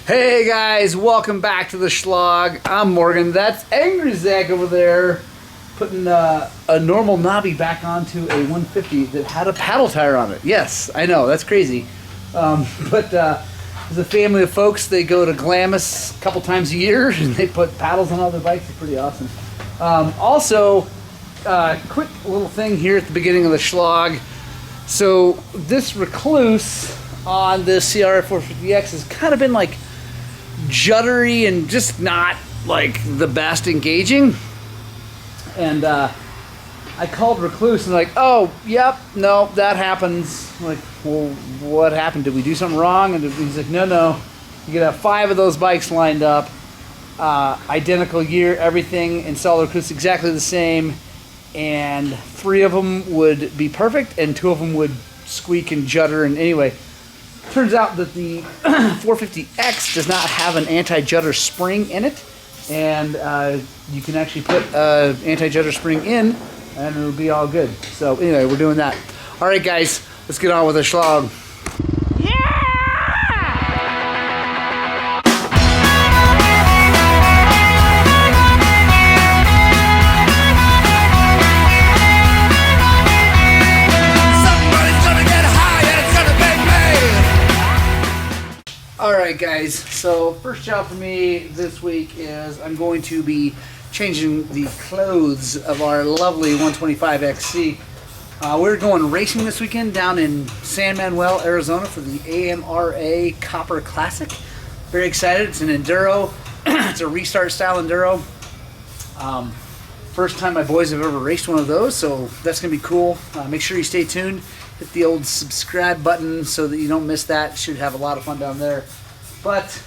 Hey guys, welcome back to the Shlog. I'm Morgan. That's Angry Zach over there putting a normal knobby back onto a 150 that had a paddle tire on it. Yes, I know, that's crazy. But there's a family of folks, they go to Glamis a couple times a year and they put paddles on all their bikes. It's pretty awesome. Also, quick little thing here at the beginning of the Shlog. So this Recluse on this CRF450X has kind of been like juddery and just not like the best engaging. And I called Recluse and like, oh, yep, no, that happens. I'm like, well, what happened? Did we do something wrong? And he's like, no, you could have 5 of those bikes lined up, identical year, everything, install the Recluse exactly the same, and 3 of them would be perfect and 2 of them would squeak and judder. And anyway, turns out that the 450X does not have an anti-judder spring in it, and you can actually put an anti-judder spring in and it'll be all good. So anyway, we're doing that. All right guys, let's get on with the Shlog. Alright guys, so first job for me this week is I'm going to be changing the clothes of our lovely 125XC. We're going racing this weekend down in San Manuel, Arizona for the AMRA Copper Classic. Very excited. It's an enduro. It's a restart style enduro. First time my boys have ever raced one of those, so that's going to be cool. Make sure you stay tuned. Hit the old subscribe button so that you don't miss that. Should have a lot of fun down there. But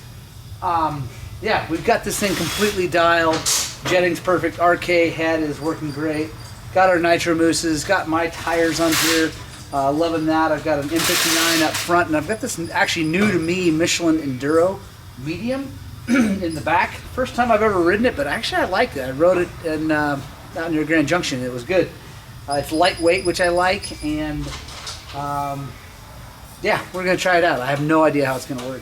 yeah, we've got this thing completely dialed. Jetting's perfect. RK head is working great. Got our nitro mooses. Got my tires on here. Loving that. I've got an M59 up front, and I've got this actually new to me Michelin Enduro medium in the back. First time I've ever ridden it, but actually I liked it. I rode it in, out near Grand Junction. It was good. It's lightweight, which I like, and yeah, we're gonna try it out. I have no idea how it's gonna work.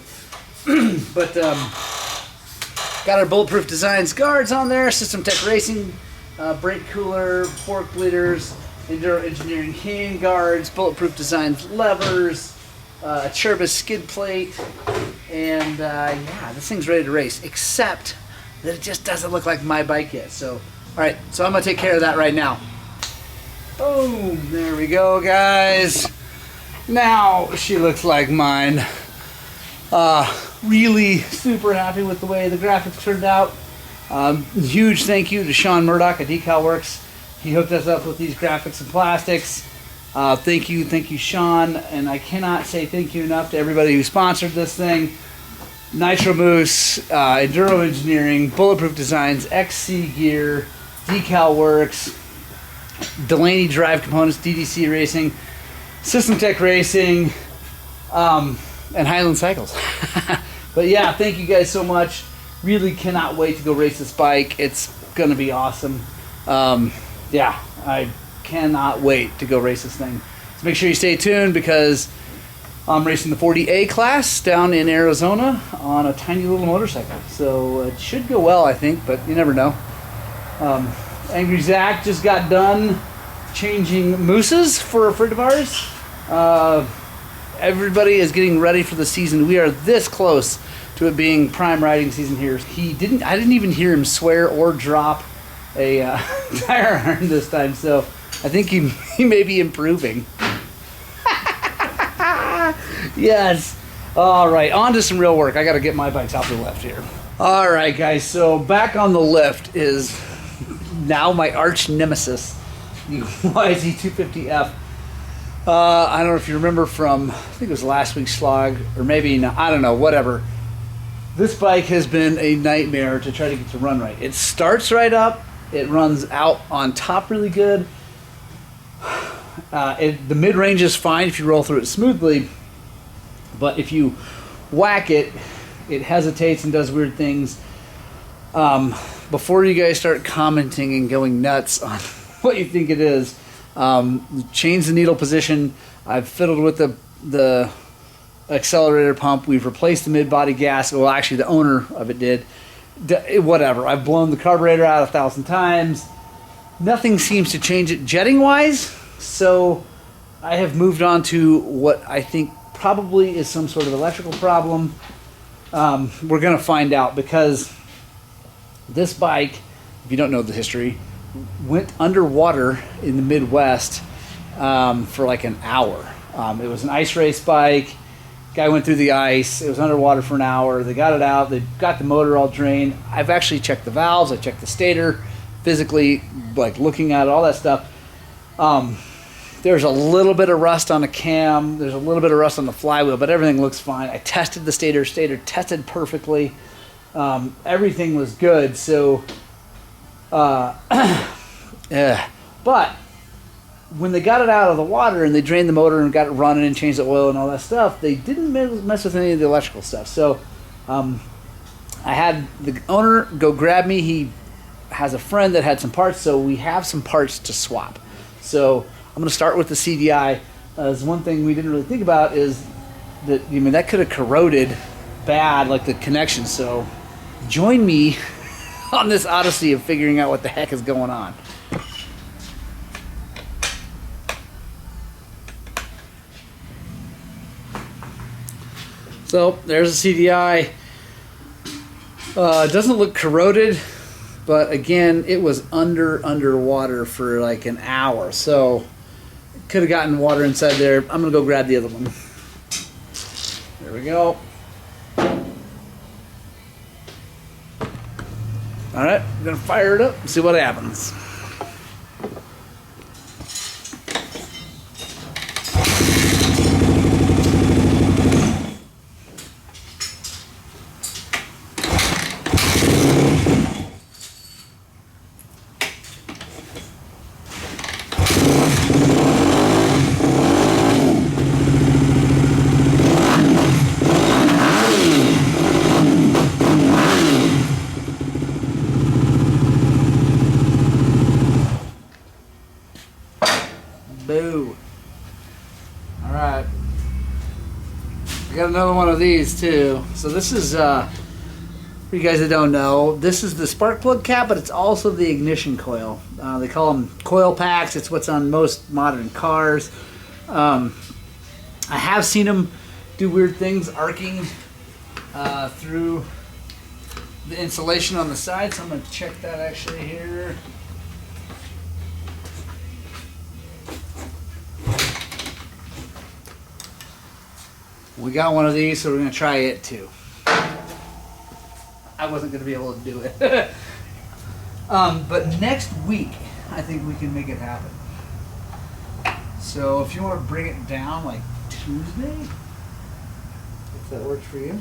But got our Bulletproof Designs guards on there, System Tech Racing, brake cooler, fork bleeders, Enduro Engineering hand guards, Bulletproof Designs levers, a Cherbis skid plate, and yeah, this thing's ready to race, except that it just doesn't look like my bike yet. So, alright, so I'm gonna take care of that right now. Boom, there we go guys. Now she looks like mine. Really super happy with the way the graphics turned out. Huge thank you to Sean Murdoch at Decal Works. He hooked us up with these graphics and plastics. Thank you Sean, and I cannot say thank you enough to everybody who sponsored this thing. Nitro Moose, Enduro Engineering, Bulletproof Designs, XC Gear, Decal Works, Delaney Drive Components, DDC Racing, System Tech Racing, and Highland Cycles. But yeah, thank you guys so much. Really cannot wait to go race this bike. It's gonna be awesome. Yeah, I cannot wait to go race this thing. So make sure you stay tuned because I'm racing the 40A class down in Arizona on a tiny little motorcycle. So it should go well, I think, but you never know. Angry Zach just got done changing mooses for a friend of ours. Everybody is getting ready for the season. We are this close to it being prime riding season here. I didn't even hear him swear or drop a tire iron this time, so I think he may be improving. Yes. All right, on to some real work. I got to get my bikes off the lift here. All right, guys, so back on the lift is now my arch nemesis, the YZ250F. I don't know if you remember from, I think it was last week's Shlog, or maybe, no, I don't know, whatever. This bike has been a nightmare to try to get to run right. It starts right up, it runs out on top really good. The mid-range is fine if you roll through it smoothly, but if you whack it, it hesitates and does weird things. Before you guys start commenting and going nuts on what you think it is, change the needle position. I've fiddled with the accelerator pump. We've replaced the mid-body gasket. Well, actually, the owner of it did. Whatever. I've blown the carburetor out 1,000 times. Nothing seems to change it jetting-wise. So I have moved on to what I think probably is some sort of electrical problem. We're going to find out, because this bike, if you don't know the history, went underwater in the Midwest for like an hour. It was an ice race bike. Guy went through the ice. It was underwater for an hour. They got it out. They got the motor all drained. I've actually checked the valves. I checked the stator physically, like looking at it, all that stuff. There's a little bit of rust on the cam. There's a little bit of rust on the flywheel, but everything looks fine. I tested the stator. Stator tested perfectly. Everything was good. So, yeah. But when they got it out of the water and they drained the motor and got it running and changed the oil and all that stuff, they didn't mess with any of the electrical stuff. So I had the owner go grab me. He has a friend that had some parts, so we have some parts to swap. So I'm going to start with the CDI. There's one thing we didn't really think about is that, I mean, that could have corroded bad, like the connection. So join me on this odyssey of figuring out what the heck is going on. So there's a CDI. It doesn't look corroded, but again, it was underwater for like an hour. So could have gotten water inside there. I'm gonna go grab the other one. There we go. All right, I'm gonna fire it up and see what happens. Boo. All right. I got another one of these too. So this is, for you guys that don't know, this is the spark plug cap, but it's also the ignition coil. They call them coil packs. It's what's on most modern cars. I have seen them do weird things, arcing through the insulation on the side. So I'm going to check that actually here. We got one of these, so we're going to try it too. I wasn't going to be able to do it. But next week, I think we can make it happen. So if you want to bring it down like Tuesday, if that works for you.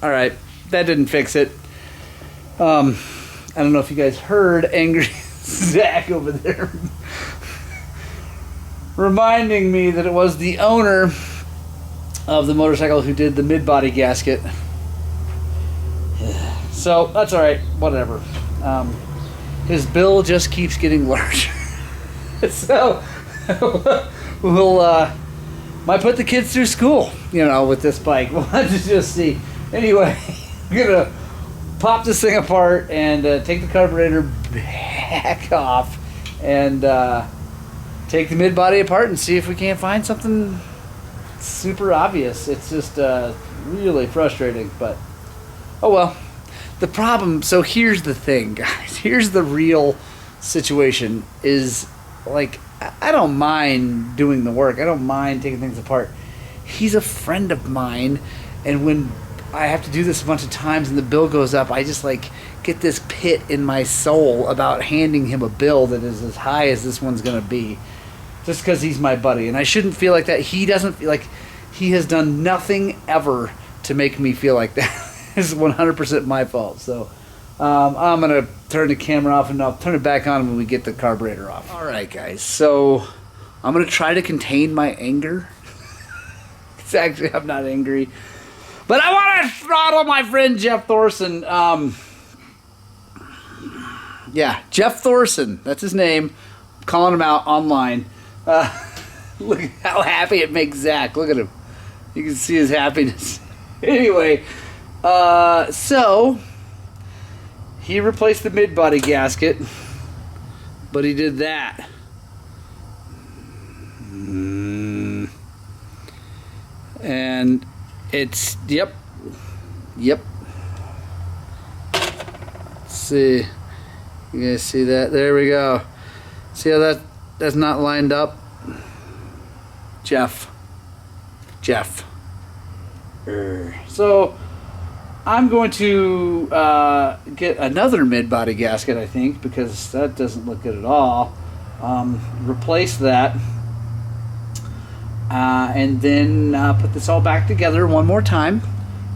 All right, that didn't fix it. I don't know if you guys heard Angry Zach over there reminding me that it was the owner of the motorcycle who did the mid-body gasket. So that's all right, whatever. His bill just keeps getting larger. So we'll might put the kids through school, you know, with this bike. We'll have to just see. Anyway, I'm gonna pop this thing apart and take the carburetor back off and take the mid-body apart and see if we can't find something super obvious. It's just really frustrating, but oh well. The problem, so here's the thing, guys. Here's the real situation is, like, I don't mind doing the work. I don't mind taking things apart. He's a friend of mine, and when I have to do this a bunch of times and the bill goes up, I just like get this pit in my soul about handing him a bill that is as high as this one's going to be, just because he's my buddy. And I shouldn't feel like that. He doesn't feel like, he has done nothing ever to make me feel like that. It's 100% my fault. So I'm going to turn the camera off, and I'll turn it back on when we get the carburetor off. All right, guys. So I'm gonna try to contain my anger. It's actually, I'm not angry, but I want to throttle my friend Jeff Thorson. Yeah, Jeff Thorson. That's his name. I'm calling him out online. Look at how happy it makes Zach. Look at him. You can see his happiness. Anyway, so he replaced the mid-body gasket, but he did that. And it's, yep. Let's see. You guys see that? There we go. See how that's not lined up? Jeff. So I'm going to get another mid-body gasket, I think, because that doesn't look good at all. Replace that. And then put this all back together one more time,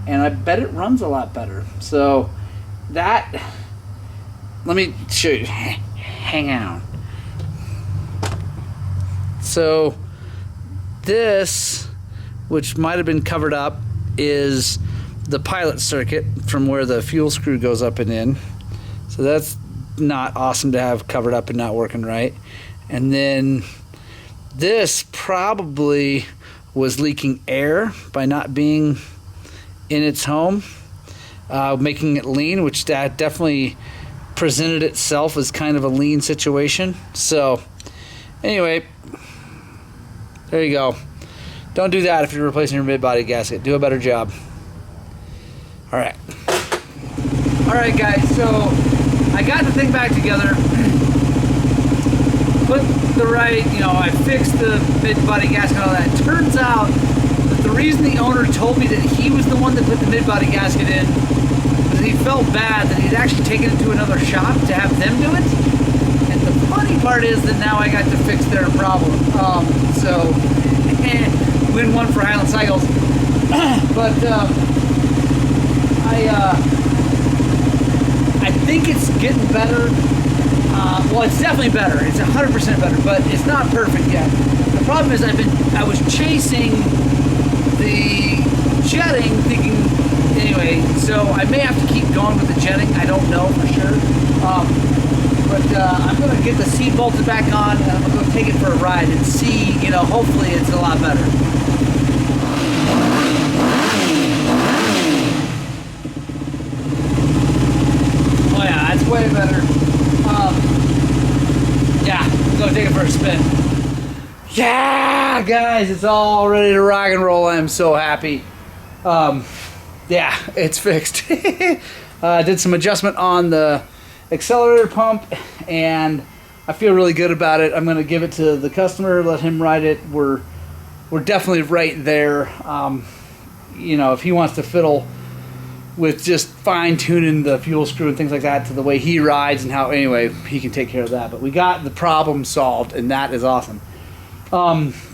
and I bet it runs a lot better. So that, let me show you. Hang on. So this, which might have been covered up, is the pilot circuit from where the fuel screw goes up and in. So that's not awesome to have covered up and not working right. And then this probably was leaking air by not being in its home, making it lean, which that definitely presented itself as kind of a lean situation. So anyway, there you go. Don't do that if you're replacing your mid-body gasket. Do a better job. Alright, guys, so I got the thing back together. Put the right, I fixed the mid-body gasket and all that. Turns out that the reason the owner told me that he was the one that put the mid-body gasket in was that he felt bad that he'd actually taken it to another shop to have them do it. And the funny part is that now I got to fix their problem. So, win one for Highland Cycles. But I think it's getting better. Well, it's definitely better. It's 100% better, but it's not perfect yet. The problem is I was chasing the jetting, thinking, anyway, so I may have to keep going with the jetting. I don't know for sure. But I'm going to get the seat bolted back on, and I'm going to take it for a ride and see, hopefully it's a lot better. Oh yeah, that's way better. Yeah, I'm going to take it for a spin. Yeah, guys, it's all ready to rock and roll. I'm so happy. Yeah, it's fixed. Did some adjustment on the accelerator pump, and I feel really good about it. I'm going to give it to the customer, let him ride it. We're definitely right there. If he wants to fiddle with just fine-tuning the fuel screw and things like that to the way he rides and how, anyway, he can take care of that. But we got the problem solved, and that is awesome.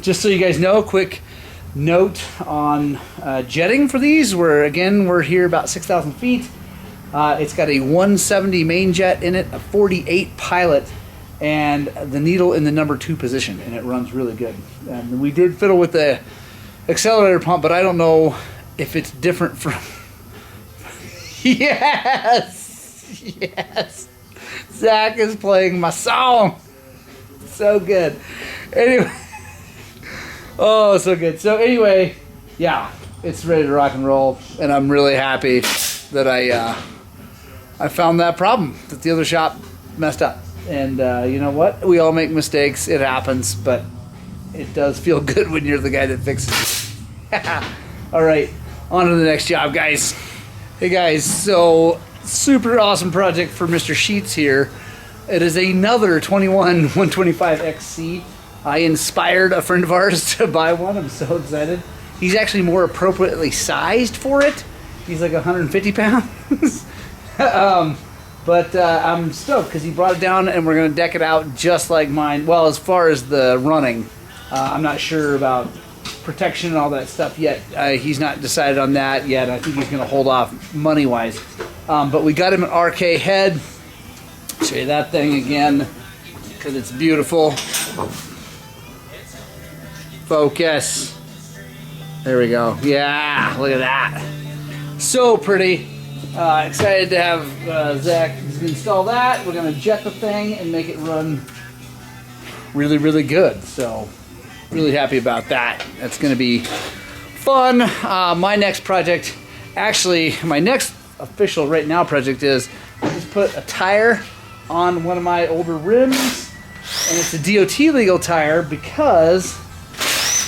Just so you guys know, quick note on jetting for these. We're here about 6,000 feet. It's got a 170 main jet in it, a 48 pilot, and the needle in the number 2 position, and it runs really good. And we did fiddle with the accelerator pump, but I don't know if it's different from... Yes! Zach is playing my song! So good. Anyway... Oh, so good. So anyway, yeah, it's ready to rock and roll, and I'm really happy that I found that problem that the other shop messed up. And you know what? We all make mistakes. It happens, but it does feel good when you're the guy that fixes it. All right, on to the next job, guys. Hey, guys, so super awesome project for Mr. Sheets here. It is another 21 125XC. I inspired a friend of ours to buy one. I'm so excited. He's actually more appropriately sized for it. He's like 150 pounds. But I'm stoked because he brought it down and we're going to deck it out just like mine. Well, as far as the running, I'm not sure about protection and all that stuff yet. He's not decided on that yet. I think he's going to hold off money-wise. But we got him an RK head. show you that thing again because it's beautiful. Focus. There we go. Yeah, look at that. So pretty. Excited to have Zach install that. We're going to jet the thing and make it run really, really good. So, really happy about that. That's going to be fun. My next project, actually, my next official right now project is I just put a tire on one of my older rims, and it's a DOT legal tire because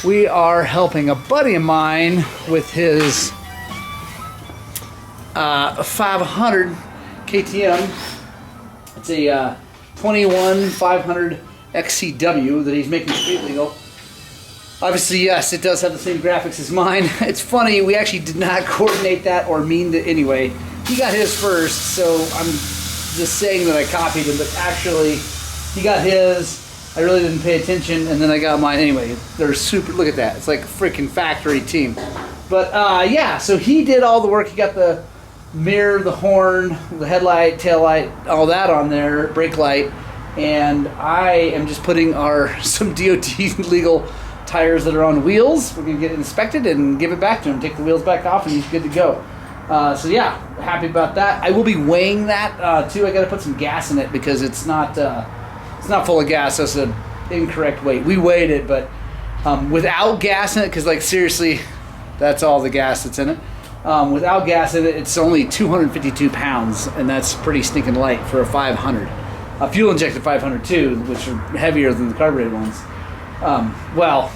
we are helping a buddy of mine with his 500 KTM. It's a 21 500 XCW that he's making street legal. Obviously, yes, it does have the same graphics as mine. It's funny, we actually did not coordinate that or mean to anyway. He got his first, so I'm just saying that I copied him, but actually, he got his. I really didn't pay attention, and then I got mine anyway. They're super, look at that. It's like a freaking factory team. But yeah, so he did all the work. He got the mirror, the horn, the headlight, tail light, all that on there, brake light, and I am just putting some DOT legal tires that are on wheels. We're gonna get it inspected and give it back to him, take the wheels back off, and he's good to go. So yeah, happy about that. I will be weighing that too. I gotta put some gas in it because it's not full of gas, so it's an incorrect weight. We weighed it, but without gas in it, because like seriously, that's all the gas that's in it. Without gas in it, it's only 252 pounds, and that's pretty stinking light for a 500. A fuel injected 500 too, which are heavier than the carbureted ones. Well,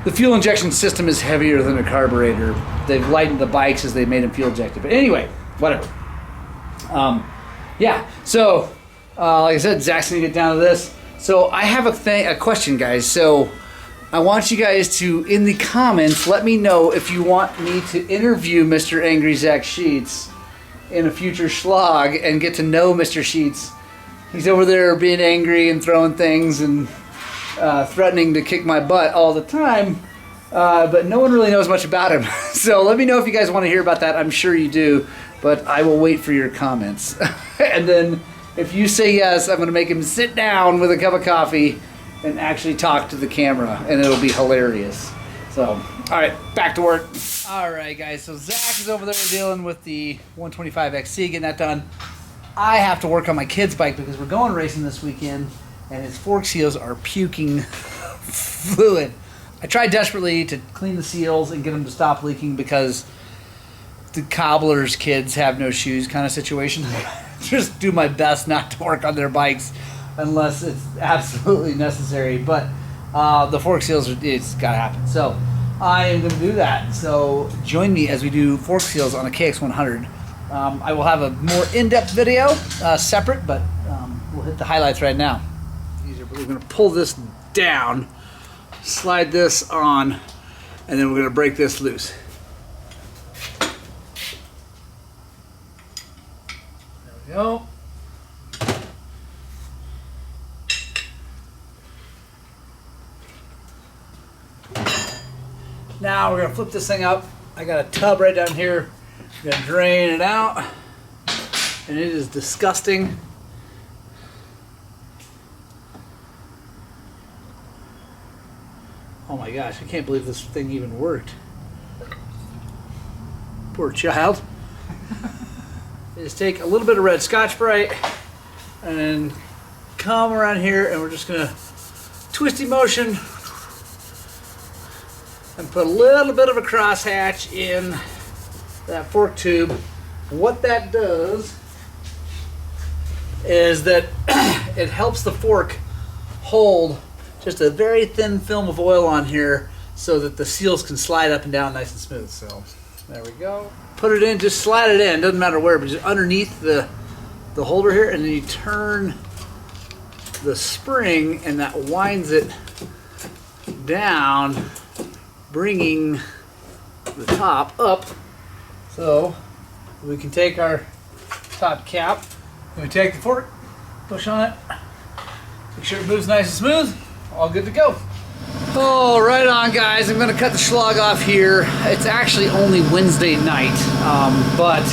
the fuel injection system is heavier than a carburetor. They've lightened the bikes as they made them fuel injected. But anyway, whatever. Yeah, so like I said, Zach's gonna get down to this. So I have a question, guys. So I want you guys to, in the comments, let me know if you want me to interview Mr. Angry Zach Sheets in a future Shlog and get to know Mr. Sheets. He's over there being angry and throwing things and threatening to kick my butt all the time, but no one really knows much about him. So let me know if you guys want to hear about that. I'm sure you do, but I will wait for your comments. And then if you say yes, I'm going to make him sit down with a cup of coffee and actually talk to the camera, and it'll be hilarious. So, all right, back to work. All right, guys, so Zach is over there dealing with the 125XC, getting that done. I have to work on my kid's bike because we're going racing this weekend, and his fork seals are puking fluid. I tried desperately to clean the seals and get them to stop leaking because the cobbler's kids have no shoes kind of situation. Just do my best not to work on their bikes unless it's absolutely necessary. But the fork seals, it's got to happen. So I am going to do that. So join me as we do fork seals on a KX100. I will have a more in-depth video separate, but we'll hit the highlights right now. We're going to pull this down, slide this on, and then we're going to break this loose. There we go. Now we're going to flip this thing up. I got a tub right down here. I'm going to drain it out, and it is disgusting. Oh my gosh, I can't believe this thing even worked. Poor child. Just take a little bit of red Scotch-Brite and then come around here, and we're just going to twisty motion and put a little bit of a crosshatch in that fork tube. What that does is that it helps the fork hold just a very thin film of oil on here so that the seals can slide up and down nice and smooth. So there we go. Put it in, just slide it in, doesn't matter where, but just underneath the holder here, and then you turn the spring and that winds it down, bringing the top up. So we can take our top cap and we take the fork, push on it, make sure it moves nice and smooth. All good to go. Oh, right on, guys. I'm going to cut the Shlog off here. It's actually only Wednesday night, but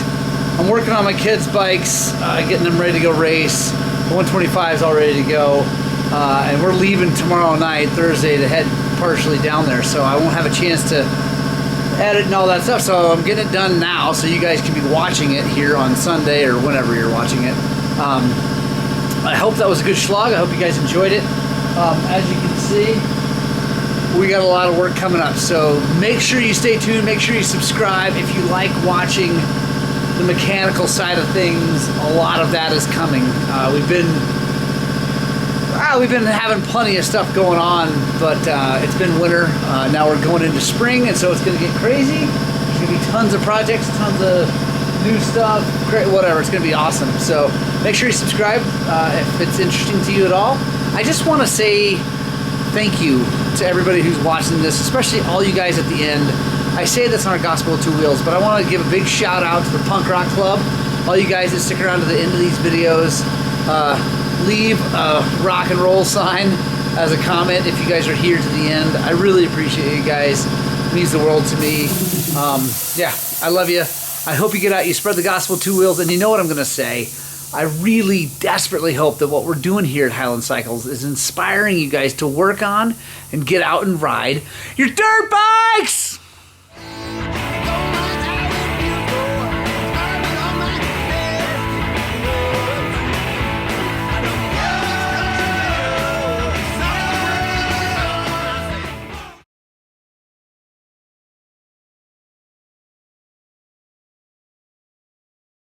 I'm working on my kids' bikes, getting them ready to go race. The 125 is all ready to go. And we're leaving tomorrow night, Thursday, to head partially down there. So I won't have a chance to edit and all that stuff. So I'm getting it done now so you guys can be watching it here on Sunday or whenever you're watching it. I hope that was a good Shlog. I hope you guys enjoyed it. As you can see, we got a lot of work coming up. So make sure you stay tuned. Make sure you subscribe. If you like watching the mechanical side of things, a lot of that is coming. We've been having plenty of stuff going on, but it's been winter. Now we're going into spring, and so it's going to get crazy. There's going to be tons of projects, tons of new stuff, great, whatever. It's going to be awesome. So make sure you subscribe if it's interesting to you at all. I just want to say thank you to everybody who's watching this, especially all you guys at the end. I say this on our Gospel of Two Wheels, but I want to give a big shout out to the Punk Rock Club. All you guys that stick around to the end of these videos, leave a rock and roll sign as a comment if you guys are here to the end. I really appreciate you guys. It means the world to me. Yeah, I love you. I hope you get out, you spread the Gospel of Two Wheels, and you know what I'm going to say. I really desperately hope that what we're doing here at Highland Cycles is inspiring you guys to work on and get out and ride your dirt bikes!